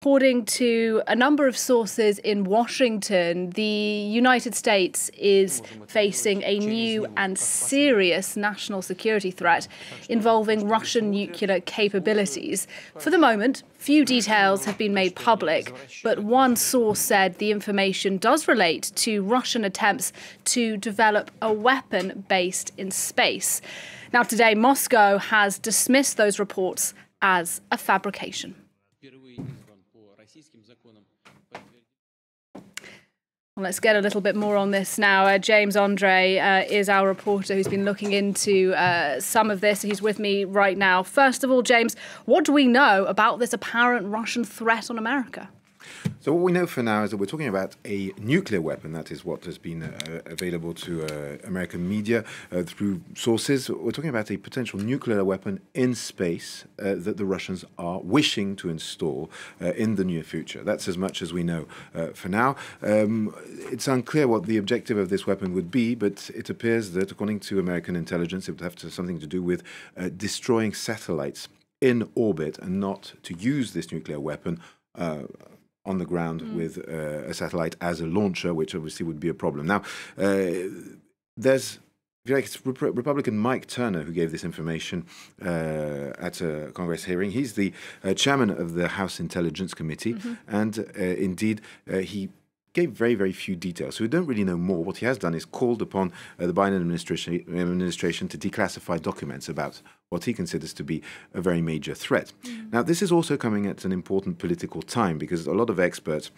according to a number of sources in Washington, the United States is facing a new and serious national security threat involving Russian nuclear capabilities. For the moment, few details have been made public, but one source said the information does relate to Russian attempts to develop a weapon based in space. Now, today, Moscow has dismissed those reports as a fabrication. Well, let's get a little bit more on this now. James Andre is our reporter who's been looking into some of this. He's with me right now. First of all, James, what do we know about this apparent Russian threat on America? So what we know for now is that we're talking about a nuclear weapon. That is what has been available to American media through sources. We're talking about a potential nuclear weapon in space that the Russians are wishing to install in the near future. That's as much as we know for now. It's unclear what the objective of this weapon would be, but it appears that, according to American intelligence, it would have something to do with destroying satellites in orbit and not to use this nuclear weapon on the ground with a satellite as a launcher, which obviously would be a problem. Now, there's, if you like, it's Republican Mike Turner who gave this information at a Congress hearing. He's the chairman of the House Intelligence Committee, and indeed, he gave very, very few details. So we don't really know more. What he has done is called upon the Biden administration to declassify documents about what he considers to be a very major threat. Now, this is also coming at an important political time because a lot of experts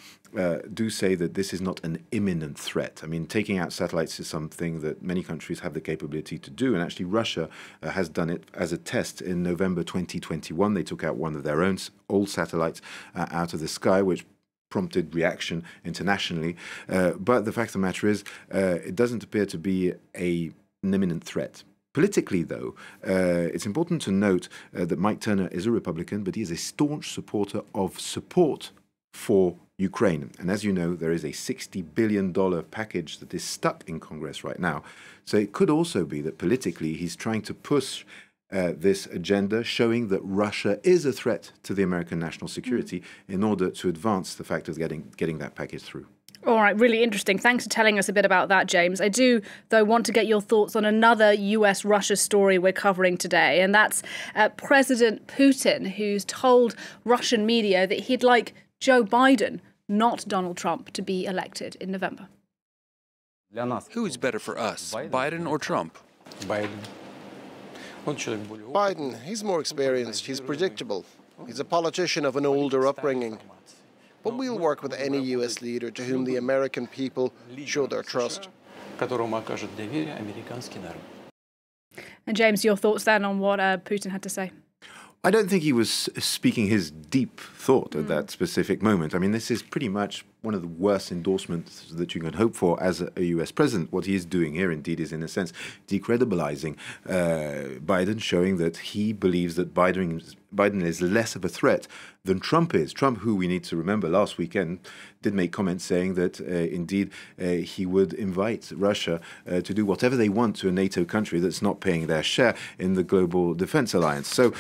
do say that this is not an imminent threat. I mean, taking out satellites is something that many countries have the capability to do, and actually Russia has done it as a test in November 2021. They took out one of their own old satellites out of the sky, which prompted reaction internationally. But the fact of the matter is, it doesn't appear to be an imminent threat. Politically, though, it's important to note that Mike Turner is a Republican, but he is a staunch supporter of support for Ukraine. And as you know, there is a $60 billion package that is stuck in Congress right now. So it could also be that politically he's trying to push this agenda, showing that Russia is a threat to the American national security in order to advance the fact of getting that package through. All right, really interesting. Thanks for telling us a bit about that, James. I do, though, want to get your thoughts on another US-Russia story we're covering today, and that's President Putin, who's told Russian media that he'd like Joe Biden, not Donald Trump, to be elected in November. Who's better for us, Biden or Trump? Biden, he's more experienced, he's predictable. He's a politician of an older upbringing. But we'll work with any US leader to whom the American people show their trust. And James, your thoughts then on what Putin had to say? I don't think he was speaking his deep thought at that specific moment. I mean, this is pretty much one of the worst endorsements that you can hope for as a US president. What he is doing here, indeed, is in a sense decredibilizing Biden, showing that he believes that Biden is less of a threat than Trump is. Trump, who we need to remember last weekend, did make comments saying that indeed he would invite Russia to do whatever they want to a NATO country that's not paying their share in the global defense alliance. So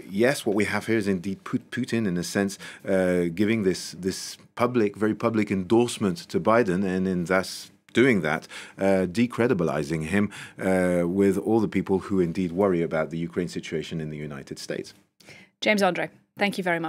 yes, what we have here is indeed Putin, in a sense, giving this very public endorsement to Biden, and in thus doing that, decredibilizing him with all the people who indeed worry about the Ukraine situation in the United States. James Andre, thank you very much.